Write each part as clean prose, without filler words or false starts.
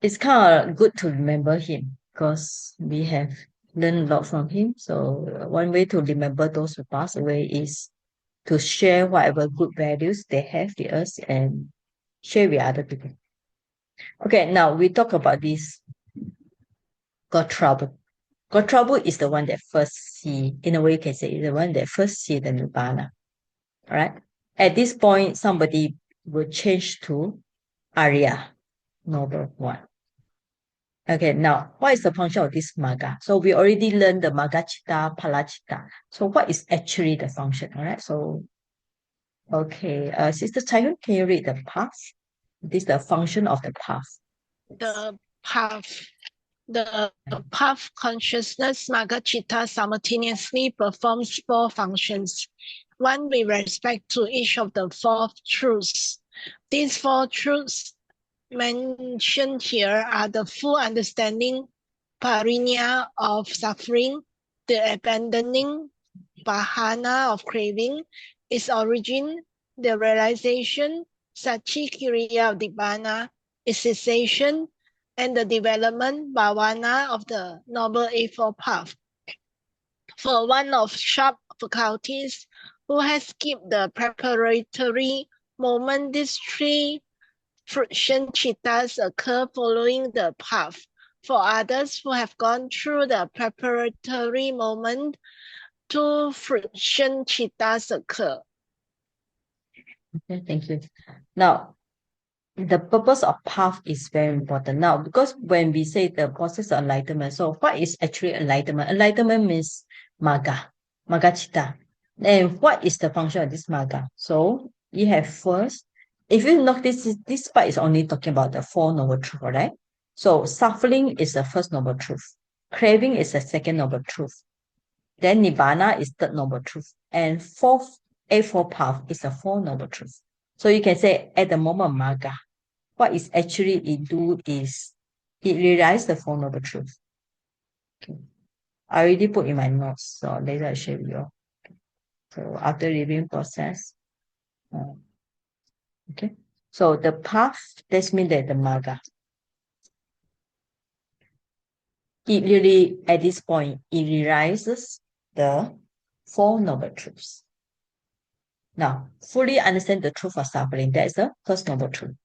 it's kind of good to remember him because we have learned a lot from him. So one way to remember those who passed away is to share whatever good values they have with us and share with other people. Okay, now we talk about this got trouble. Got trouble is the one that first see, in a way you can say, the one that first see the Nibbana. All right. At this point, somebody will change to Arya, noble one. Okay, now what is the function of this Magga? So we already learned the Magga Chitta, Phala Chitta. So what is actually the function? All right. So okay, Sister Chayun, can you read the path? This is the function of the path. The path. The path consciousness Magga simultaneously performs four functions, one with respect to each of the four truths. These four truths mentioned here are the full understanding, parinya of suffering, the abandoning, bahana of craving, its origin, the realization, Satchikiriya of Nibbana, its cessation, and the development, bhavana, of the Noble Eightfold Path. For one of sharp faculties who has skipped the preparatory moment, these three friction chittas occur following the path. For others who have gone through the preparatory moment, two friction chittas occur. Okay, thank you. Now, the purpose of path is very important now because when we say the process of enlightenment, so what is actually enlightenment? Enlightenment means Magga, Magga Chitta. And what is the function of this Magga? So you have first, if you notice, this part is only talking about the Four Noble Truths, right? So suffering is the first noble truth. Craving is the second noble truth. Then Nibbana is third noble truth. And fourth, Eightfold Path is the Four Noble Truths. So you can say at the moment Magga, what is actually it do is it realizes the Four Noble Truths. Okay. I already put in my notes, so later I share with you. So after reviewing process, okay. So the path, that means that the Magga. It really, at this point, it realizes the Four Noble Truths. Now, fully understand the truth of suffering. That is the first noble truth.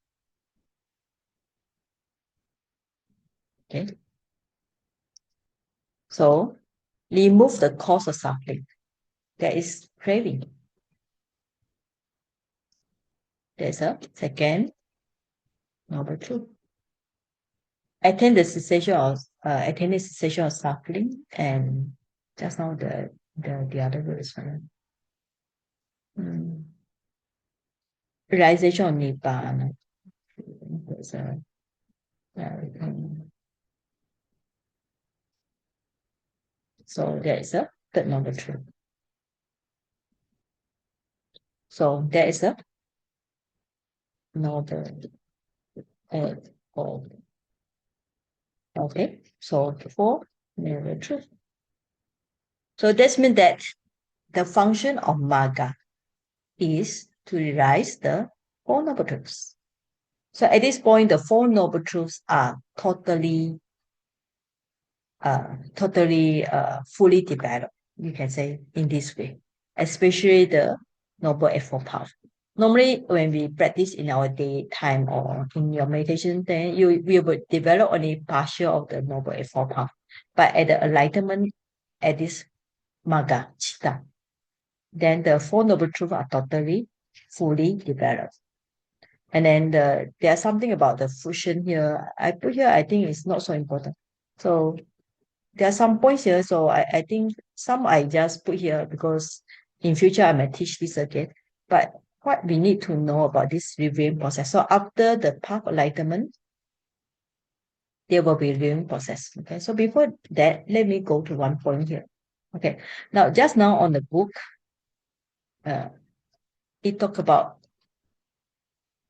Okay. So remove the cause of suffering. That is craving. There's a second noble truth. Attain the cessation of suffering, and just now the other word is realization of nibbana. There's a so there is a third noble truth. So there is a noble okay. So four noble truth. So that means that the function of Magga is to realize the Four Noble Truths. So at this point, the Four Noble Truths are totally fully developed, you can say in this way, especially the Noble Eightfold Path. Normally, when we practice in our daytime or in your meditation, then we will develop only partial of the Noble Eightfold Path. But at the enlightenment, at this Magga, Chitta, then the Four Noble Truths are totally fully developed. And then there's something about the fusion here. I put here, I think it's not so important. So there are some points here. So I think some I just put here because in future I might teach this again. But what we need to know about this reviewing process. So after the path of enlightenment, there will be reviewing process. Okay. So before that, let me go to one point here. Okay. Now, just now on the book, it talk about,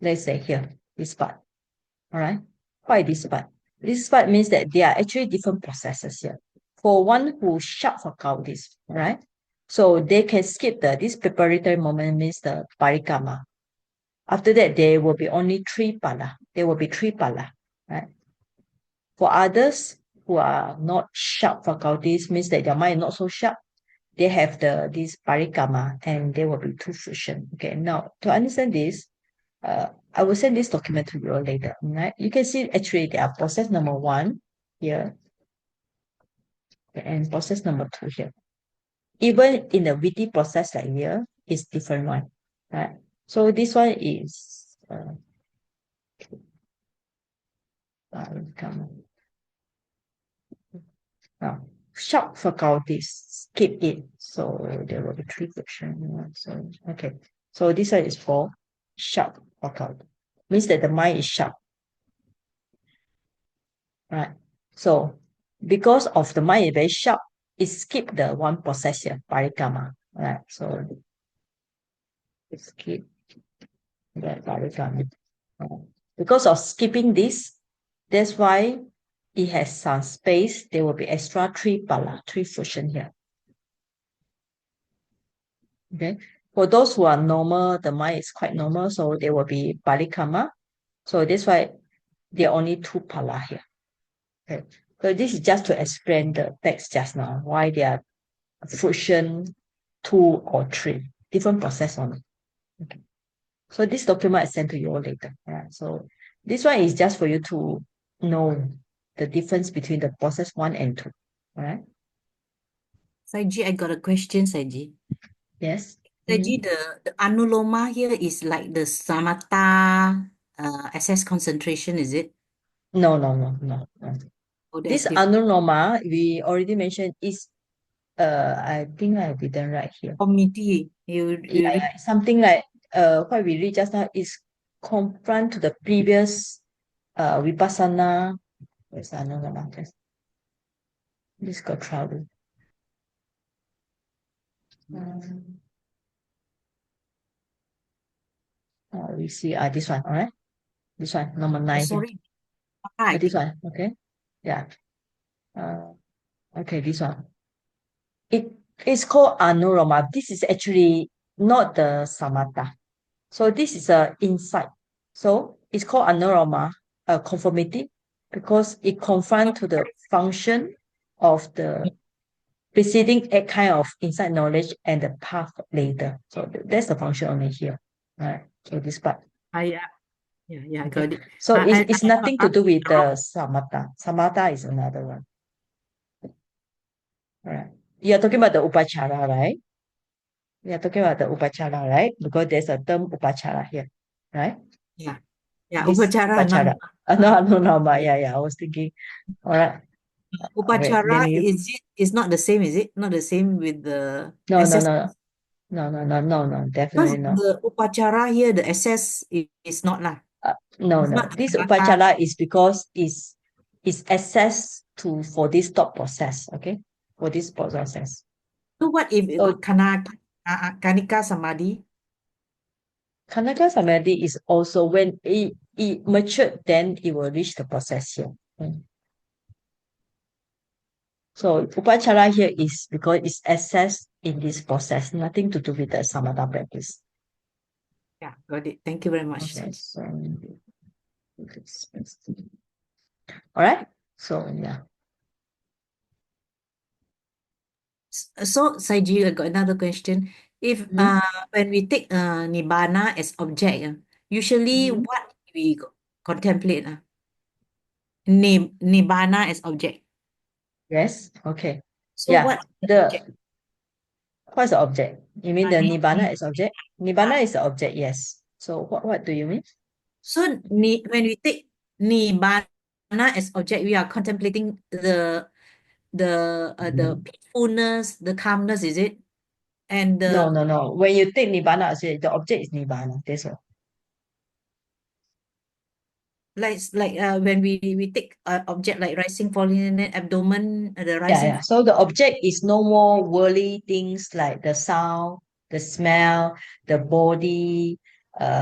let's say here, this part. All right. Why this part? This part means that there are actually different processes here. For one who sharp forgot this, right? So they can skip this preparatory moment means the parikama. After that, there will be only three pala. There will be three pala, right? For others who are not sharp faculties, means that their mind is not so sharp, they have this parikama and there will be two fusion. Okay, now to understand this, I will send this document to you later. Right? You can see actually there are process number 1 here and process number 2 here. Even in the witty process like here, it's different one. Right? So this one is now sharp faculties, skip it. So there will be three friction. So okay. So this one is for sharp faculty. Means that the mind is sharp. Right. So because of the mind is very sharp, it skip the one process here, parikama. Right. So it skip the parikama. Because of skipping this, that's why it has some space. There will be extra three pala, three fusion here. Okay. For those who are normal, the mind is quite normal, so there will be parikama. So that's why there are only two pala here. Okay. So this is just to explain the text just now, why there are fusion 2 or 3, different process only. Okay. So this document I sent to you all later. Yeah. So this one is just for you to know the difference between the process 1 and 2. All right. Saiji, I got a question, Saiji. Yes. Saiji, the anuloma here is like the samatha SS concentration, is it? No. Oh, This there's different anuloma, we already mentioned, is I think I didn't write here. committee. You read Yeah, something like what we read just now is confront to the previous Vipassana. Where's anuloma? This got trouble. We see this one, all right? This one, number 9 here. sorry. Right. This one, okay? Yeah. Okay, this one. It is called anuroma. This is actually not the samatha. So this is a insight. So it's called anuroma, conformity, because it confront to the function of the preceding a kind of insight knowledge and the path later. So that's the function only here. Right. So this part. Yeah, I got it. So it's I nothing to do with wrong. the samatha. Samatha is another one. All right. You're talking about the upachara, right? We are talking about the upachara, right? Because there's a term upachara here, right? Yeah, This upachara. upachara. No, but yeah. I was thinking, all right. Wait, Upachara is not the same, is it? Not the same with the no, SS? no, Because definitely no. the upachara here, the SS is not lah. No. It's not This samatha. upachara is because it's access to for this thought process, okay? For this process. So what if So kanika samadhi? Kanaka Samadhi is also when it matured, then it will reach the process here. So upachara here is because it's access in this process, nothing to do with the samatha practice. Yeah, got it. Thank you very much. Okay, so all right. So yeah. So Saiji, I got another question. If when we take nibbana as object, usually what we contemplate? Nibbana as object. Yes. Okay. So Yeah. what is the object? What's the object? You mean the nibbana is object? Nibbana Ah. is the object, yes. So what do you mean? So when we take nibbana as object, we are contemplating the peacefulness, the calmness, is it? And No. the When you take nibbana, the object is nibbana. That's all. like when we take object like rising, falling, and then abdomen, the rising. Yeah. So the object is no more worldly things like the sound, the smell, the body,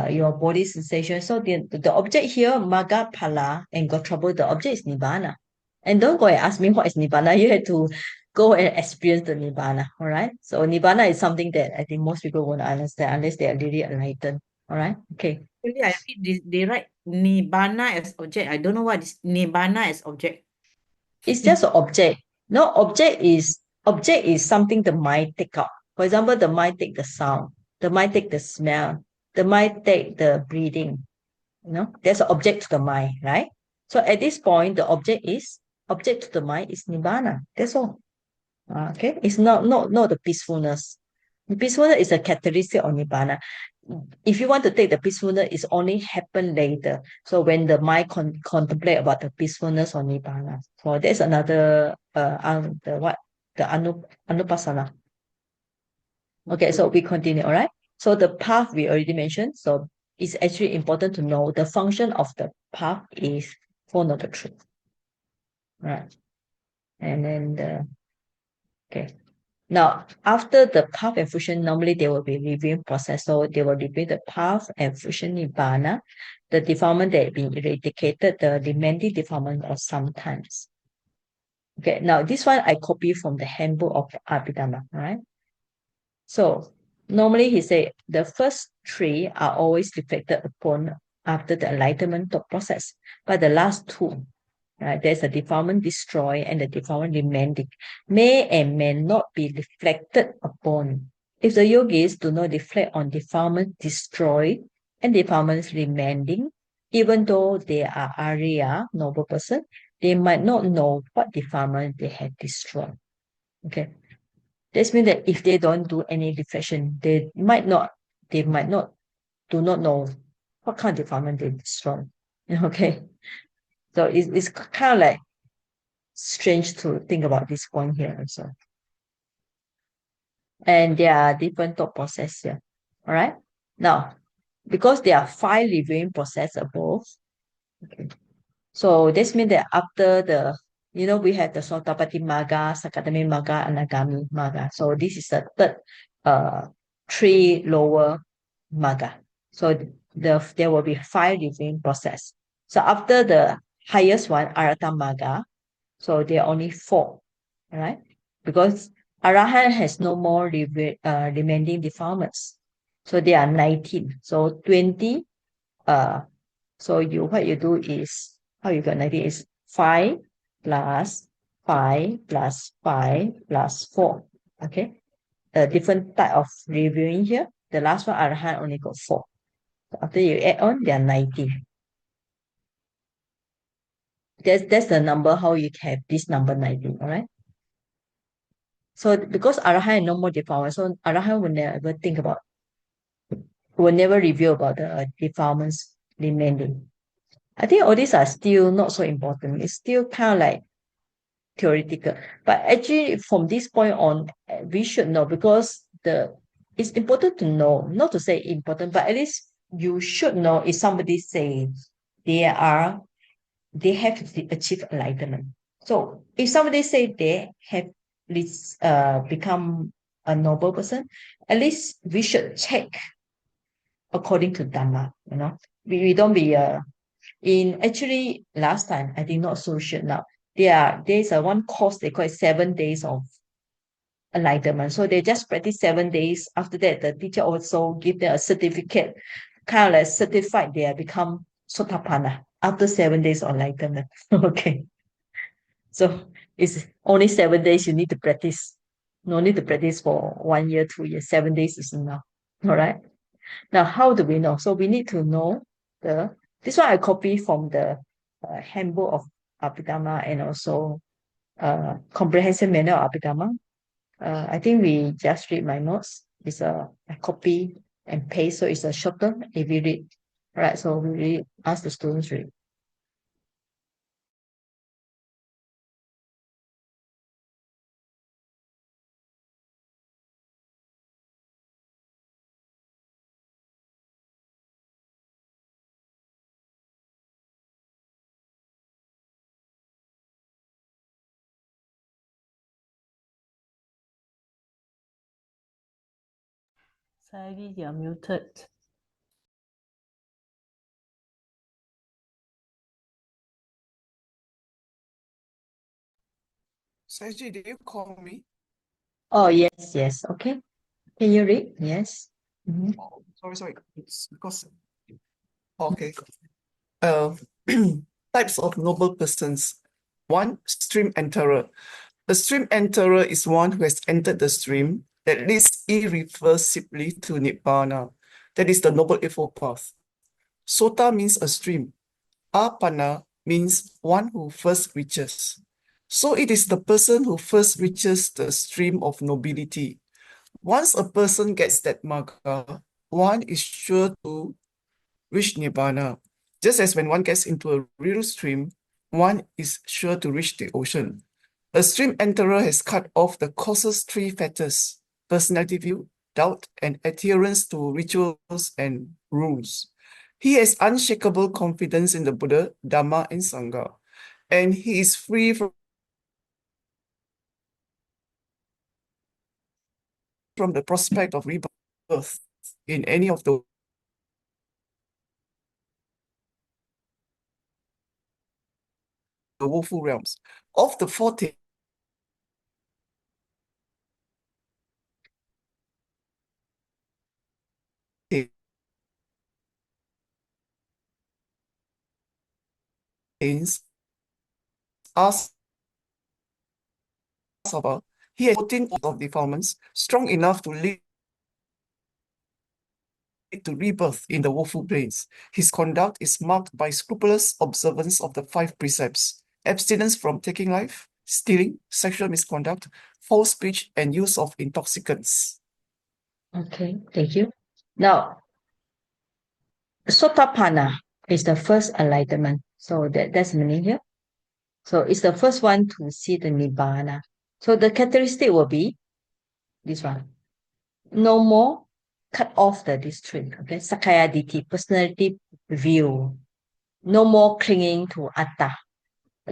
your body sensation. So the object here, Magga Phala, and got trouble, the object is Nibbana. And don't go and ask me what is Nibbana. You have to go and experience the Nibbana. All right. So Nibbana is something that I think most people won't understand unless they are really enlightened. All right. Okay. Really, I read they write Nibbana as object. I don't know what is Nibbana as object. It's just an object. No, object is something the mind take up. For example, the mind take the sound, the mind take the smell, the mind take the breathing. There's an object to the mind, right? So at this point, the object to the mind is nibbana. That's all. Okay, it's not the peacefulness. The peacefulness is a characteristic of nibbana. If you want to take the peacefulness, it's only happen later. So when the mind contemplate about the peacefulness or nibbana, so there's another anupassana. Okay, so we continue. All right. So the path we already mentioned. So it's actually important to know the function of the path is Four Noble Truth. Right. And then okay. Now, after the path and fusion, normally there will be reviewing process. So they will review the path and fusion nibbana, the defilement that been eradicated, the remaining defilement of sometimes. Okay, now this one I copy from the handbook of Abhidhamma, right? So normally he said the first three are always reflected upon after the enlightenment thought process, but the last two, right, there's a defilement destroy and the defilement remaining, may and may not be reflected upon. If the yogis do not reflect on defilement destroy and defilements remaining, even though they are Arya, noble person, they might not know what defilement they have destroyed. Okay. This means that if they don't do any reflection, they might not do not know what kind of defilement they destroy. Okay. So it's kind of like strange to think about this point here also. And there are different thought process here. All right. Now, because there are 5 reviewing process above, okay. So this means that after we have the Sotapatti Magga, Sakadami Magga, Anagami Magga. So this is the third 3 lower Magga. So there will be 5 reviewing process. So after the highest one, Arahata Magga, so there are only 4, all right? Because Arahant has no more remaining defilements. So there are 19. So 20, so what you do is, how you got 19 is 5 plus 5 plus 5 plus 4. Okay? A different type of reviewing here. The last one, Arahant only got 4. So after you add on, there are 19. That's the number how you have this number 19, all right? So because Arahant no more defilement, so Arahant will never review about the defilements remaining. I think all these are still not so important. It's still kind of like theoretical. But actually, from this point on, we should know because it's important to know, not to say important, but at least you should know if somebody say they have achieved enlightenment. So if somebody say they have become a noble person, at least we should check according to Dhamma, We don't be in actually last time, I think not so sure now. There's a one course they call it 7 days of enlightenment. So they just practice 7 days. After that, the teacher also give them a certificate, kind of like certified they have become Sotapanna after 7 days of enlightenment. Okay. So it's only 7 days you need to practice. No need to practice for 1 year, 2 years. 7 days is enough. All right. Now, how do we know? So we need to know this one I copy from the handbook of Abhidhamma and also comprehensive manual of Abhidhamma. I think we just read my notes. It's a copy and paste, so it's a shorter if we read. Right, so we read, ask the students read. Sadie, you're muted. Saji, did you call me? Oh, yes. Okay. Can you read? Yes. Oh, sorry. It's because okay. Types of noble persons. One, stream enterer. A stream enterer is one who has entered the stream that leads irreversibly to Nibbana. That is the Noble Eightfold Path. Sota means a stream. Apana means one who first reaches. So it is the person who first reaches the stream of nobility. Once a person gets that magga, one is sure to reach Nibbana. Just as when one gets into a real stream, one is sure to reach the ocean. A stream enterer has cut off the causes three fetters: personality view, doubt, and adherence to rituals and rules. He has unshakable confidence in the Buddha, Dhamma, and Sangha, and he is free from the prospect of rebirth in any of the woeful realms. Of the 40 he has 14 of defilements strong enough to lead to rebirth in the woeful planes. His conduct is marked by scrupulous observance of the 5 precepts: abstinence from taking life, stealing, sexual misconduct, false speech, and use of intoxicants. Okay, thank you. Now, Sotapanna is the first enlightenment. So that's the meaning here. So it's the first one to see the Nibbana. So the characteristic will be this one. No more cut off the district. Okay, Sakaya Ditti, personality view. No more clinging to Atta.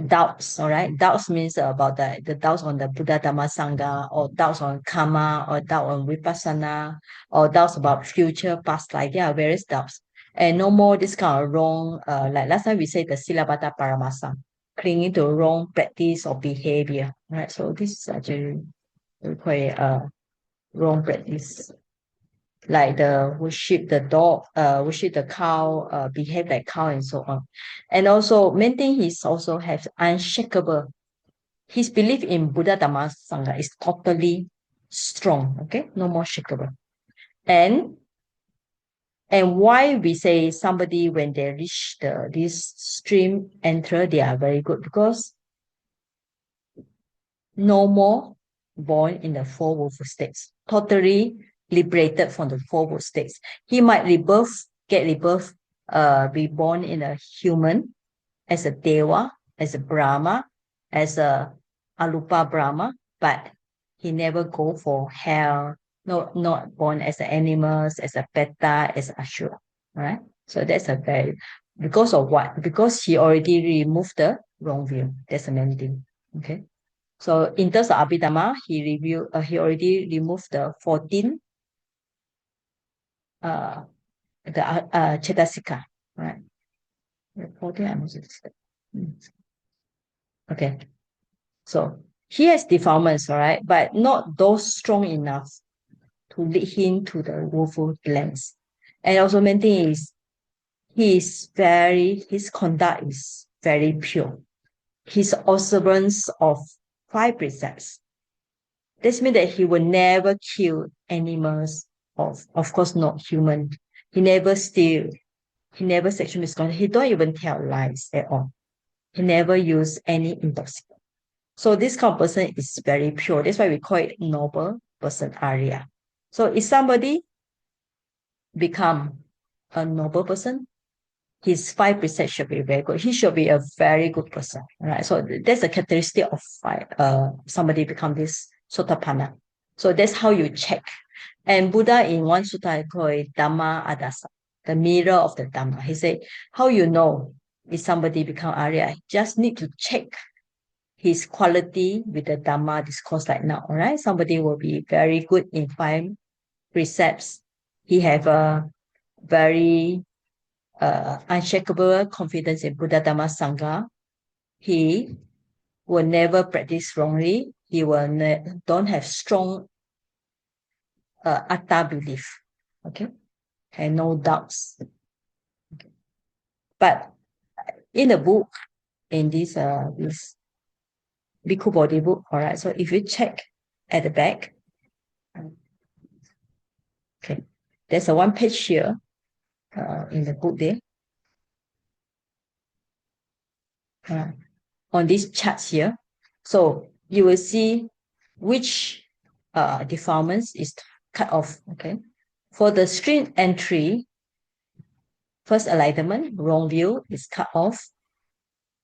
Doubts, all right? Doubts means about the doubts on the Buddha Dhamma Sangha, or doubts on karma, or doubt on Vipassana, or doubts about future, past life. There are various doubts. And no more this kind of wrong, like last time we said the Silabata Paramasa, clinging to wrong practice or behavior, right? So this is actually quite wrong practice. Like the worship the dog, worship the cow, behave like cow and so on. And also main thing he's also has unshakable. His belief in Buddha Dhamma Sangha is totally strong. Okay, no more shakeable. And why we say somebody when they reach this stream enter, they are very good because no more born in the four woeful states, totally liberated from the four woeful states. He might get rebirth, be born in a human, as a Deva, as a Brahma, as a Arupa Brahma, but he never go for hell, not born as an animals, as a Beta, as Ashura, right? So that's a very, because of what? Because he already removed the wrong view. That's the main thing, okay? So in terms of Abhidhamma, he already removed the 14 Chetasika, right? The 14 I'm just, okay. So he has defilements, all right, but not those strong enough to lead him to the woeful lands. And also main thing is his conduct is very pure. His observance of 5 precepts. This means that he will never kill animals, of course not human. He never steal. He never sexual misconduct. He don't even tell lies at all. He never use any intoxicant. So this kind of person is very pure. That's why we call it noble person, Arya. So if somebody become a noble person, his 5 precepts should be very good. He should be a very good person, right? So that's a characteristic of somebody become this Sotapanna. So that's how you check. And Buddha in one sutta called it Dhamma Adasa, the mirror of the Dhamma. He said, how you know if somebody become Arya? Just need to check his quality with the Dhamma discourse like now, all right? Somebody will be very good in 5 precepts. He have a very unshakable confidence in Buddha Dhamma Sangha. He will never practice wrongly. He will don't have strong atta belief. Okay, had no doubts. Okay. But in the book, in this Bhikkhu body book, all right. So if you check at the back, okay, there's a one page here in the book there. On these charts here. So you will see which defilements is cut off. Okay. For the stream entry, first enlightenment, wrong view is cut off.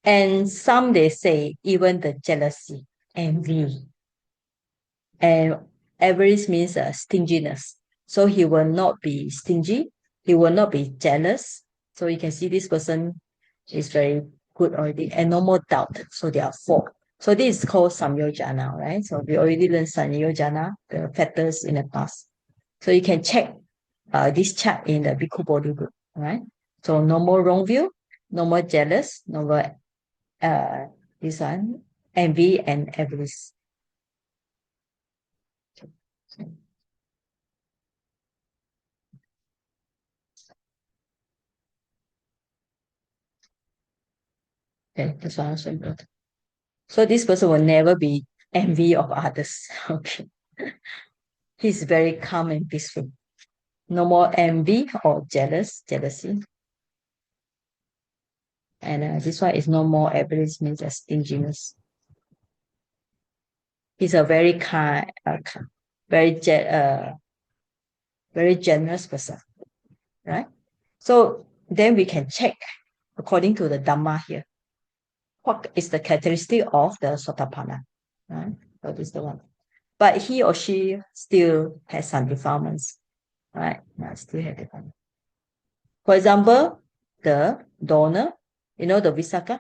And some they say even the jealousy, envy. And avarice means stinginess. So he will not be stingy. He will not be jealous. So you can see this person is very good already, and no more doubt. So there are 4. So this is called Samyojana, right? So we already learned Samyojana, the factors in the past. So you can check this chart in the Bhikkhu body book, right? So no more wrong view, no more jealous, no more this one, envy and avarice. Okay, that's one also important. So this person will never be envy of others. Okay. He's very calm and peaceful. No more envy or jealousy. And this one is no more avarice, means stinginess. He's a very kind, very generous person, right? So then we can check according to the Dhamma here. What is the characteristic of the Sotapanna, right? So this is the one. But he or she still has some defilements, right? Still have defilements. For example, the donor, the Visakha,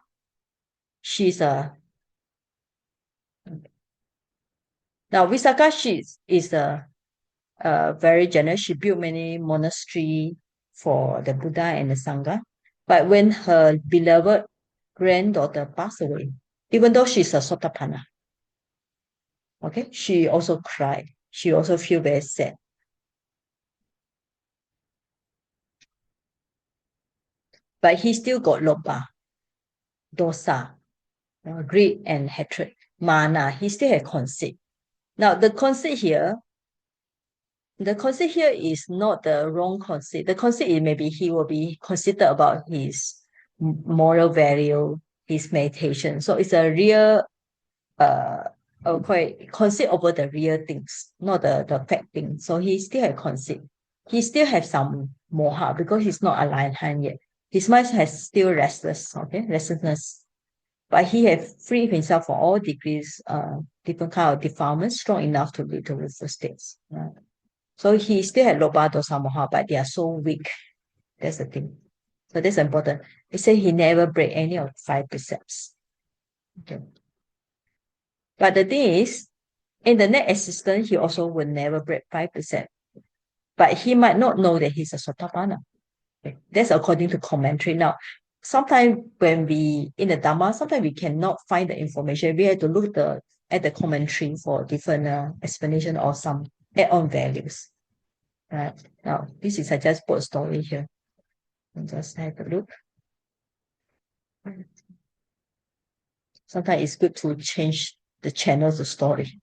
she's a now Visakha, she is a very generous. She built many monasteries for the Buddha and the Sangha. But when her beloved granddaughter passed away, even though she's a Sotapanna, okay, she also cried. She also feel very sad. But he still got lobha, dosa, greed and hatred, mana. He still had conceit. Now the conceit here is not the wrong conceit. The conceit is maybe he will be conceited about his moral value, his meditation. So it's a real quite conceit over the real things, not the fact thing. So he still have conceit. He still have some moha because he's not aligned yet. His mind has still restlessness. But he have freed himself from all degrees, different kind of defilements, strong enough to lead to the states. Right? So he still had lobha, dosa, moha, but they are so weak. That's the thing. So that's important. He said he never break any of 5 precepts. Okay. But the thing is, in the next existence, he also will never break 5 precepts. But he might not know that he's a Sotapanna. Okay. That's according to commentary. Now, sometimes when we, in the Dhamma, sometimes we cannot find the information. We have to look at the commentary for different explanation or some add-on values. Right. Now, this is I just put a story here. And just have a look. Sometimes it's good to change the channel of the story.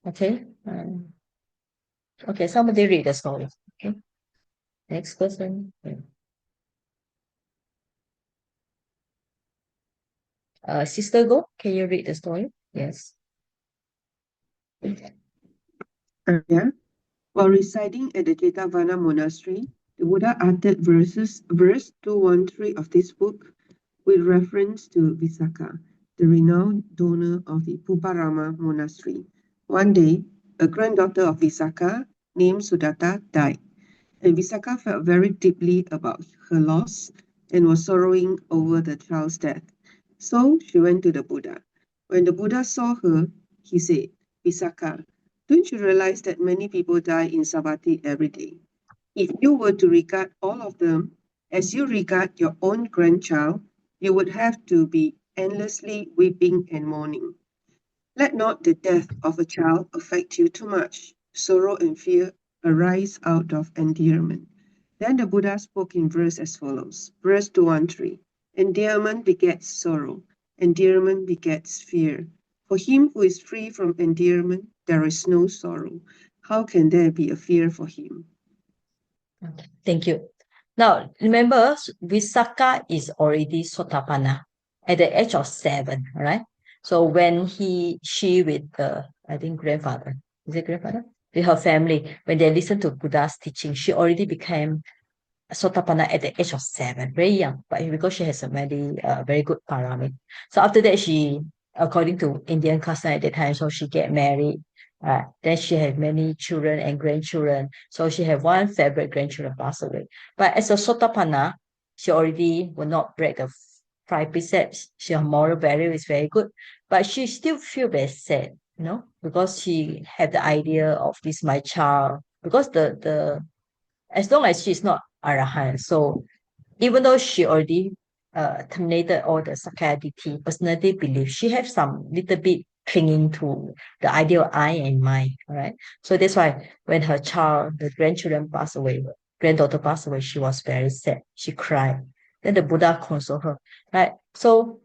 Okay. Okay, somebody read the story. Okay. Next person. Sister Go, can you read the story? Yes. Yeah. While residing at the Jetavana monastery, the Buddha uttered verse 213 of this book with reference to Visakha, the renowned donor of the Puparama monastery. One day, a granddaughter of Visakha named Sudatta died, and Visakha felt very deeply about her loss and was sorrowing over the child's death. So she went to the Buddha. When the Buddha saw her, he said, Visakha, don't you realize that many people die in Savatthi every day? If you were to regard all of them as you regard your own grandchild, you would have to be endlessly weeping and mourning. Let not the death of a child affect you too much. Sorrow and fear arise out of endearment. Then the Buddha spoke in verse as follows. Verse 213. Endearment begets sorrow. Endearment begets fear. For him who is free from endearment, there is no sorrow. How can there be a fear for him? Okay, thank you. Now, remember, Visakha is already Sotapanna at the age of 7, right? So when she with the, I think grandfather, is it grandfather? With her family, when they listen to Buddha's teaching, she already became Sotapanna at the age of 7, very young, but because she has a very good paramit. So after that, she, according to Indian custom at that time, so she get married. Then she had many children and grandchildren. So she had one favorite grandchildren pass away. But as a Sotapanna, she already will not break the 5 precepts. Her moral value is very good, but she still feel very sad, because she had the idea of this my child. Because the as long as she's not Arahant, so even though she already terminated all the Sakayaditi personality belief, she has some little bit clinging to the idea of I and mine, right? So that's why when her child, the grandchildren passed away, granddaughter passed away, she was very sad. She cried. Then the Buddha consoled her, right? So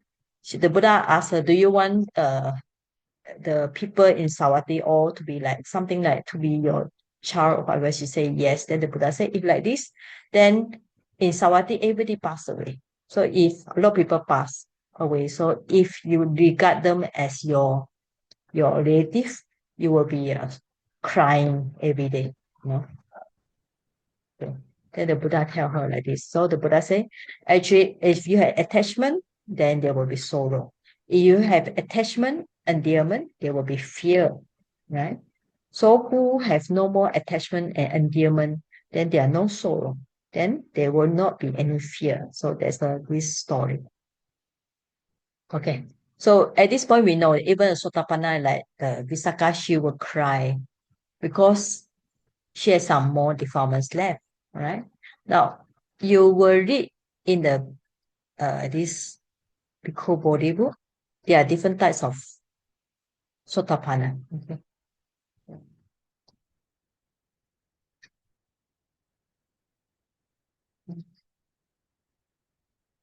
the Buddha asked her, do you want the people in Sawati all to be like something like to be your child or whatever? She say yes. Then the Buddha said, if like this, then in Sawati everybody pass away. So if a lot of people pass away, so if you regard them as your relative, you will be crying every day, Okay. Then the Buddha tell her like this. So the Buddha say, actually, if you have attachment, then there will be sorrow. If you have attachment, endearment, there will be fear, right? So who have no more attachment and endearment, then there are no sorrow. Then there will not be any fear. So that's this story. Okay. So at this point, we know even a Sotapanna like the Visakha, she will cry because she has some more defilements left, right? Now, you will read in the this Bhikkhu Bodhi book, there are different types of Sotapanna. Okay.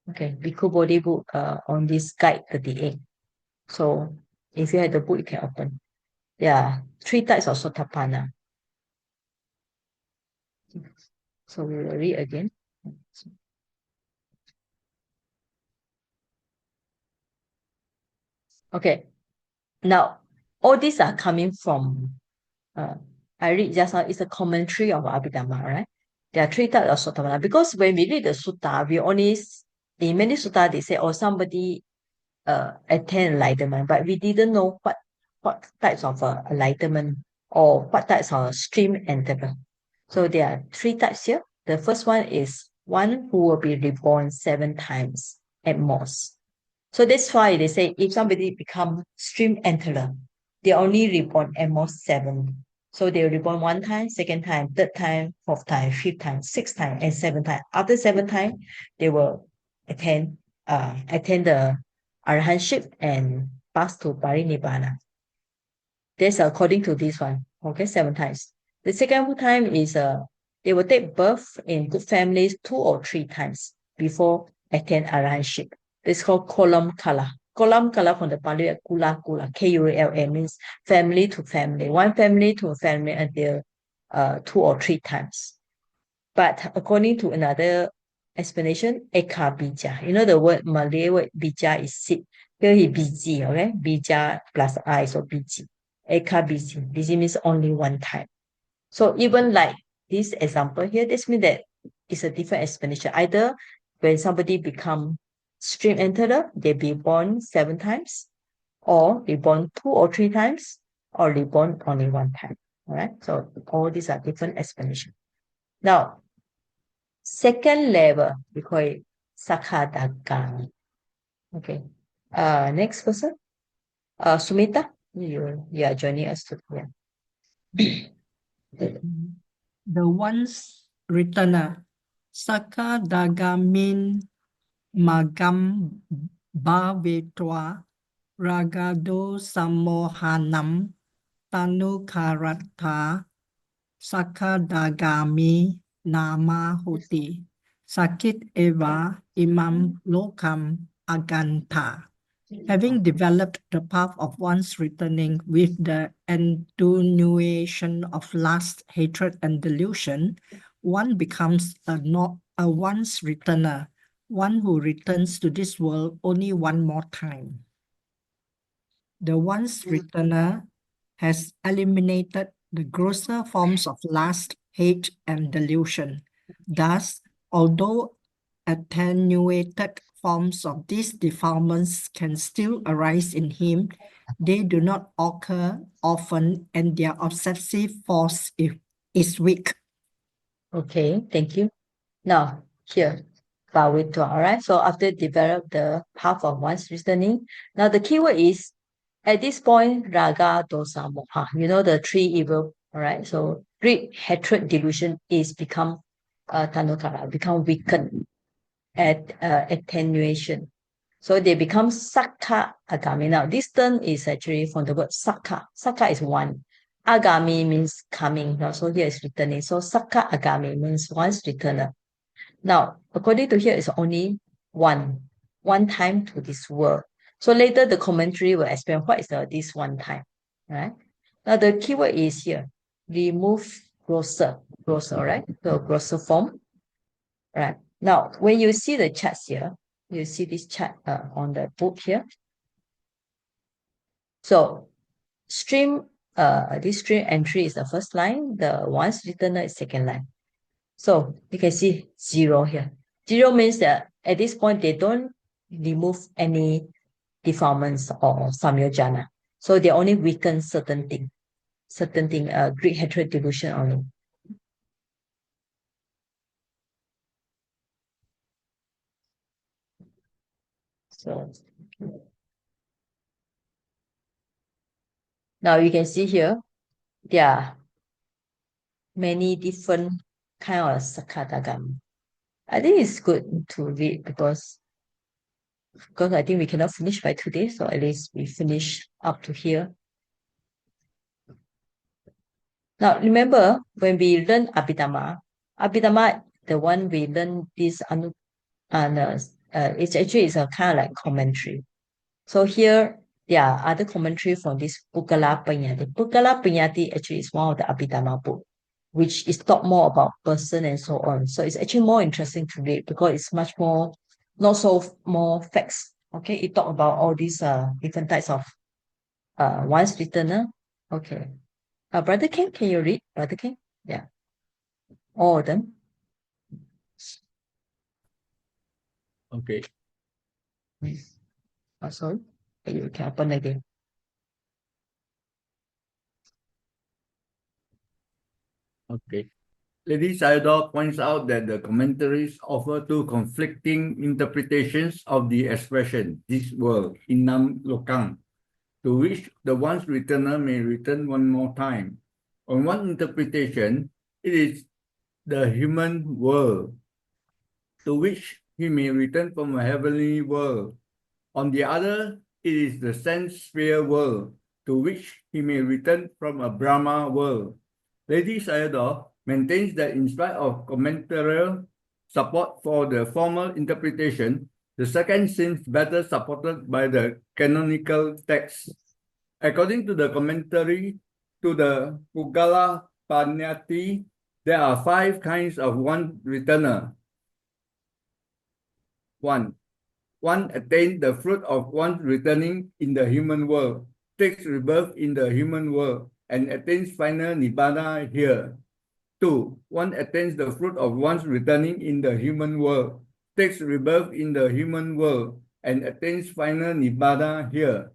Okay, Bhikkhu Bodhi book on this guide 38. So if you have the book, you can open. There are 3 types of Sotapanna. So we will read again. Okay, now all these are coming from, I read just now, it's a commentary of Abhidhamma, right? There are 3 types of Sotapanna. Because when we read the Sutta, we only, in many Sutta, they say, oh, somebody attain enlightenment, but we didn't know what types of enlightenment or what types of stream enter. So there are 3 types here. The first one is one who will be reborn 7 times at most. So that's why they say if somebody become stream enterer, they only reborn at most 7. So they reborn 1 time, 2nd time, 3rd time, 4th time, 5th time, 6th time, and 7th time. After 7th time, they will attain the arahantship and pass to parinibbana. That's according to this one. Okay, 7 times. The second time is they will take birth in good families 2 or 3 times before attain arahantship. It's called kolam kala. Kolam kala from the Pali kula kula, K-U-L-A, means family to family. One family to a family until 2 or 3 times. But according to another explanation, eka bija. You know the word Malay word bija is seed. Here he biji, okay? Bija plus I, so biji. Eka biji. Biji means only 1 time. So even like this example here, this means that it's a different explanation. Either when somebody become stream enterer, they be born 7 times, or reborn 2 or 3 times, or reborn only 1 time. All right. So all these are different explanations. Now, second level, we call it Sakadagami. Okay. Next person. Sumita, you are joining us today. The ones written Sakadagamin Magam Bhavetwa Ragado Samohanam Tanukaratha Sakadagami Nama Huti Sakit Eva Imam Lokam Aganta. Having developed the path of one's returning with the attenuation of lust, hatred, and delusion, one becomes a once returner, one who returns to this world only one more time. The once returner has eliminated the grosser forms of lust, hate, and delusion. Thus, although attenuated forms of these defilements can still arise in him, they do not occur often and their obsessive force is weak. Okay, thank you. Now, here, Bhavitva, all right? So after develop the path of one's reasoning, now the keyword is, at this point, raga, dosa, moha. You know the three evil, all right? So greed, hatred, delusion is become tanukara, become weakened at attenuation. So they become sakka agami. Now, this term is actually from the word sakka. Sakka is one. Agami means coming. Now, so here is returning. So sakka agami means once returner. Now, according to here, it's only one time to this world. So later the commentary will explain what is this one time, right? Now the keyword is here, remove grosser, right? So grosser form, right? Now, when you see the charts here, you see this chart on the book here. So this stream entry is the first line, the once returner is second line. So you can see 0 here. 0 means that at this point, they don't remove any defilements or samyojana. So they only weaken certain thing, greed, hatred, delusion only. So now you can see here, there are many different kind of sakadagami. I think it's good to read because I think we cannot finish by today, so at least we finish up to here. Now, remember, when we learn Abhidhamma, the one we learn this, it's actually is a kind of like commentary. So here, there are other commentary from this Pugala Panyati. Pugala Panyati actually is one of the Abhidhamma book, which is talk more about person and so on. So it's actually more interesting to read because it's much more, not so more facts. Okay, it talk about all these different types of once returner. Okay. Brother King, can you read? Brother King? Yeah. All of them. Okay. Oh, sorry. You can open again. Okay. Lady Sayadaw points out that the commentaries offer two conflicting interpretations of the expression, this world, inam lokang, to which the once returner may return one more time. On one interpretation, it is the human world, to which he may return from a heavenly world. On the other, it is the sense sphere world, to which he may return from a Brahma world. Lady Sayadaw maintains that in spite of commentarial support for the former interpretation, the second seems better supported by the canonical text. According to the commentary to the Pugala Panyati, there are 5 kinds of one returner. 1. One attains the fruit of one returning in the human world, takes rebirth in the human world, and attains final nibbana here. 2. One attains the fruit of one's returning in the human world, takes rebirth in the human world, and attains final nibbana here.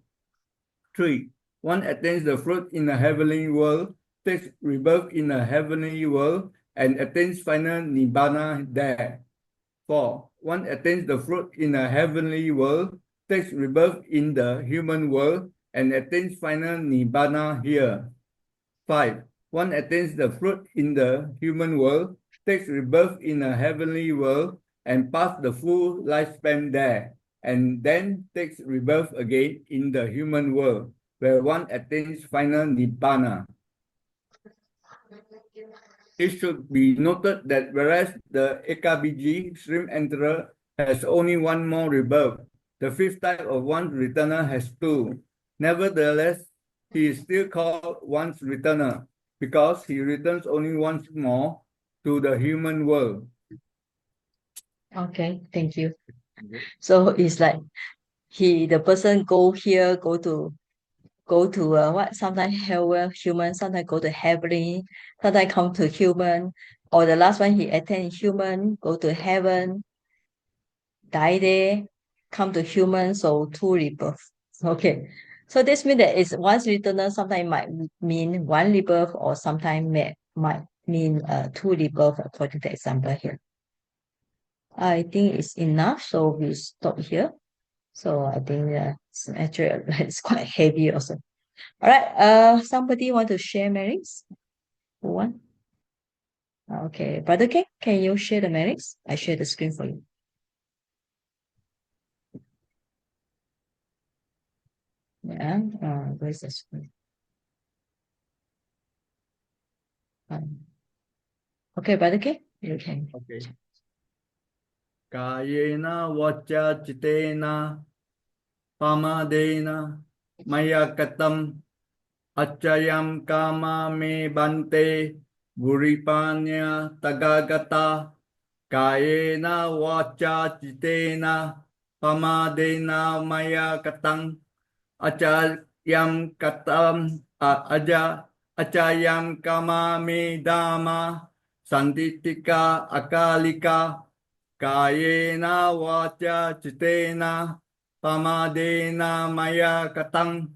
3. One attains the fruit in a heavenly world, takes rebirth in a heavenly world, and attains final nibbana there. 4. One attains the fruit in a heavenly world, takes rebirth in the human world, and attains final nibbana here. 5. One attains the fruit in the human world, takes rebirth in a heavenly world, and passes the full lifespan there, and then takes rebirth again in the human world, where one attains final Nibbana. It should be noted that whereas the Ekabiji stream enterer has only one more rebirth, the fifth type of once returner has two. Nevertheless, he is still called once returner because he returns only once more to the human world. Okay, thank you. So it's like the person go here, go to what? Sometimes hell, human, sometimes go to heavenly, sometimes come to human, or the last one he attend human, go to heaven, die there, come to human, so two rebirth. Okay. So this means that it's once returner, sometimes might mean one rebirth, or sometimes might mean two rebirth according to the example here. I think it's enough, so we stop here. So I think it's actually it's quite heavy also. All right. Somebody want to share merits? Who want? Okay, Brother K, can you share the merits? I share the screen for you. Yeah. Where's the screen? Okay, Brother K, you can. Okay. Kayena vacha chitena pamadena maya katam achayam kama me bante buripanya tagagata kayena vacha chitena pamadena maya katang achayam katam achayam kama me dama santitika akalika kayena vacha chitena pamadena maya katang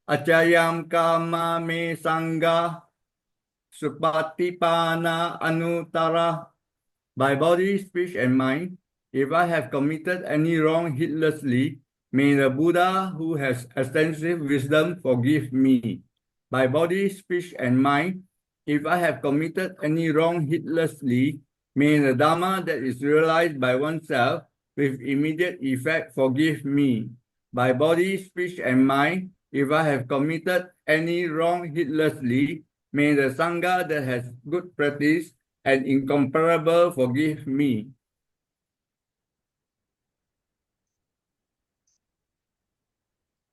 achayam kama me sangha supatipana anutara. By body, speech, and mind, if I have committed any wrong heedlessly, may the Buddha, who has extensive wisdom, forgive me. By body, speech, and mind, if I have committed any wrong heedlessly, may the Dhamma that is realized by oneself with immediate effect forgive me. By body, speech, and mind, if I have committed any wrong heedlessly, may the Sangha that has good practice and incomparable forgive me.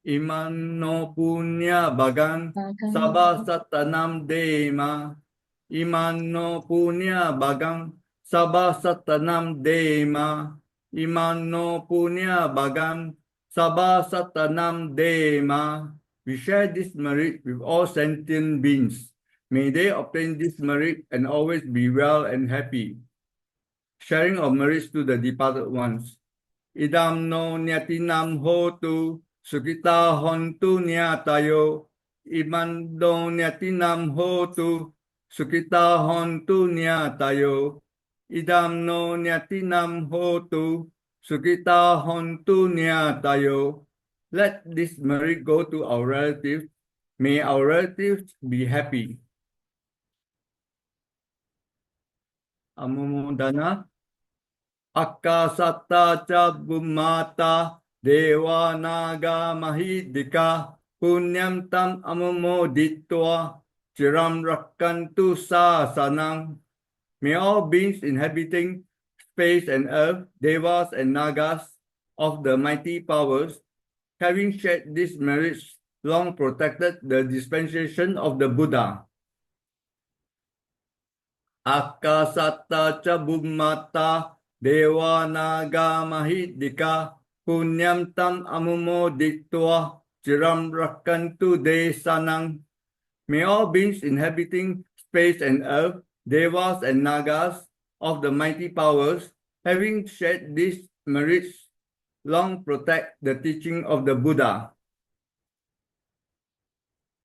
Imano punya bagan sabah satanam dema. Imano punya bagang sabah satanam dema. Imano punya bagan sabah satanam dema. We share this merit with all sentient beings. May they obtain this merit and always be well and happy. Sharing of merits to the departed ones. Idam no nyatinam hotu sukita hontu nyatayo. Iman do nyatinam hotu sukita hontu nyatayo. Idam no nyatinam hotu sukita hontu nyatayo. Let this merit go to our relatives. May our relatives be happy. Amumudana. Akasata ca bumata dewa naga mahidika punyam tam amumoditwa chiram rakkantu sasanang. May all beings inhabiting space and earth, devas and nagas of the mighty powers, having shared these merits, long protected the dispensation of the Buddha. Akasata ca bumata dewa naga mahidika punyam tam amumoditwa chiram rakkantu desanang. May all beings inhabiting space and earth, devas and nagas of the mighty powers, having shared these merits, long protect the teaching of the Buddha.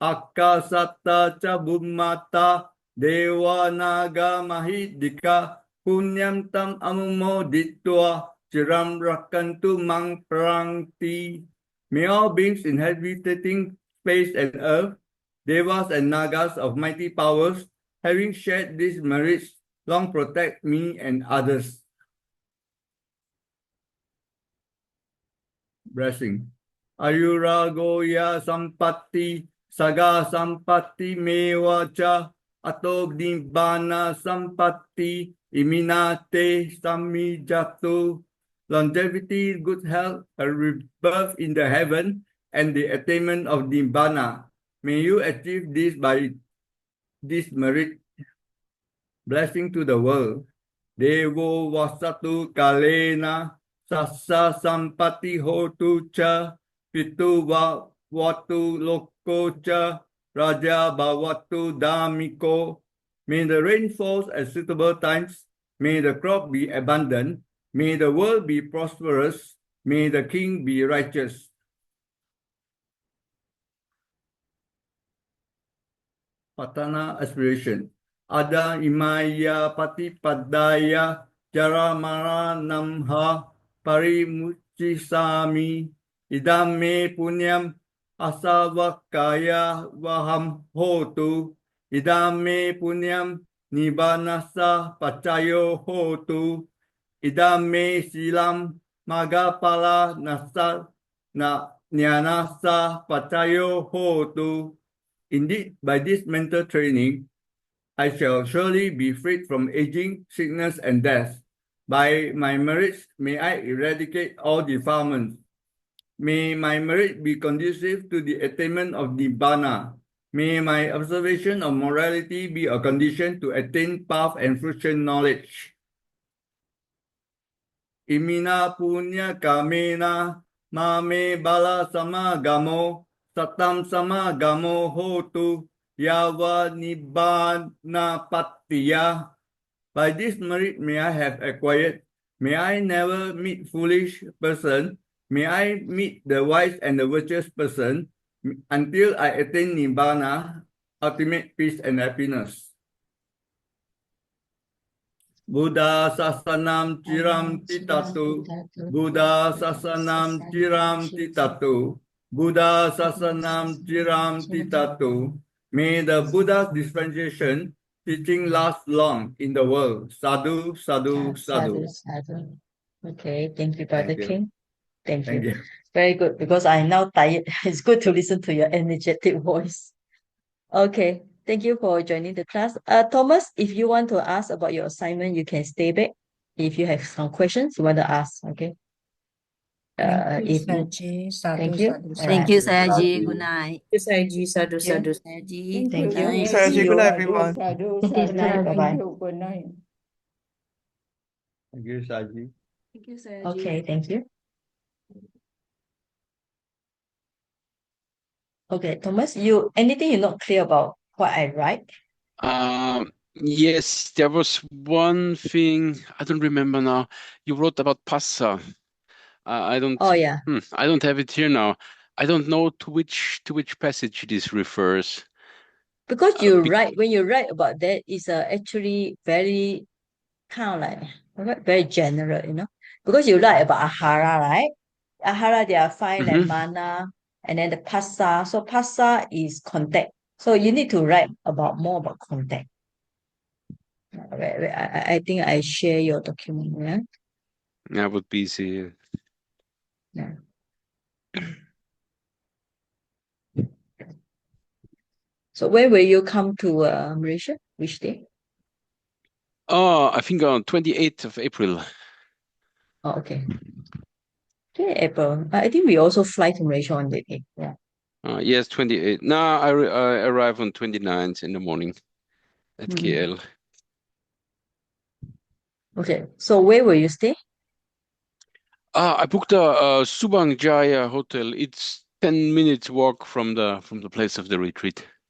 Akasata ca bumata dewa naga mahidika punyam tam amumoditwa chiram rakkantu mang prangti. May all beings inhabiting space and earth, devas and nagas of mighty powers, having shared these merits, long protect me and others. blessing. Ayuragoya sampatti, saga sampatti mewacha, ato nibbana sampatti, iminate samijatu. Longevity, good health, a rebirth in the heaven, and the attainment of nibbana. May you achieve this by this merit. Blessing to the world. Devo wasatu kalena sassa sampati hotu cha pitu watu loko cha raja bawatu damiko. May the rain falls at suitable times. May the crop be abundant. May the world be prosperous. May the king be righteous. Patana aspiration. Ada imaya patipadaya jaramara namha parimuchisami idame punyam asavakaya vaham hotu idame punyam nibanasa pacayo hotu idame silam magapala nasa na nyanasa pacayo hotu. Indeed, by this mental training, I shall surely be freed from aging, sickness, and death. By my merits, may I eradicate all defilements. May my merit be conducive to the attainment of Nibbana. May my observation of morality be a condition to attain path and fruition knowledge. Imina punya kamena mame bala samagamo satam samagamo hotu yawa nibbana patiya. By this merit may I have acquired, may I never meet foolish person, may I meet the wise and the virtuous person, until I attain Nibbana, ultimate peace and happiness. Buddha sasanam ciram titatu, Buddha sasanam ciram titatu, Buddha sasanam ciram titatu. May the Buddha's dispensation teaching last long in the world. Sadhu, sadhu, sadhu. Sadhu. Okay, thank you, Brother Thank you. King. Thank Thank you. you. Very good, because I'm now tired. It's good to listen to your energetic voice. Okay, thank you for joining the class. Thomas, if you want to ask about your assignment, you can stay back. If you have some questions you want to ask, okay? Thank you, If Saji. Sadhu, thank you. sadhu, Thank sadhu. you, Thank Saji. you. Good night. Thank you, Saji. Sadhu, Thank you. sadhu. Saji, Thank good you. night. See Saji, you. good night, everyone. Good night. Bye bye. Good night. Thank you, Saji. Thank you, Saji. Okay, thank you. Okay, Thomas, anything you're not clear about what I write? Yes, there was one thing I don't remember now. You wrote about Passa. I don't. Oh yeah. I don't have it here now. I don't know to which passage this refers. Because Be- when you write about that, it's actually very kind of like very general, because you write about ahara, right? Ahara, there are five like Mhm. mana, and then the passa. So passa is contact. So you need to write more about contact. I think I share your document. Yeah. I would be easy. Yeah. So when will you come to Malaysia? Which day? Oh, I think on 28th of April. Oh, okay. Okay, April. I think we also fly to Malaysia on that day. Yeah. Yes, 28th. No, I arrive on 29th in the morning at KL. Okay. So where will you stay? I booked a Subang Jaya hotel. It's 10 minutes walk from the place of the retreat.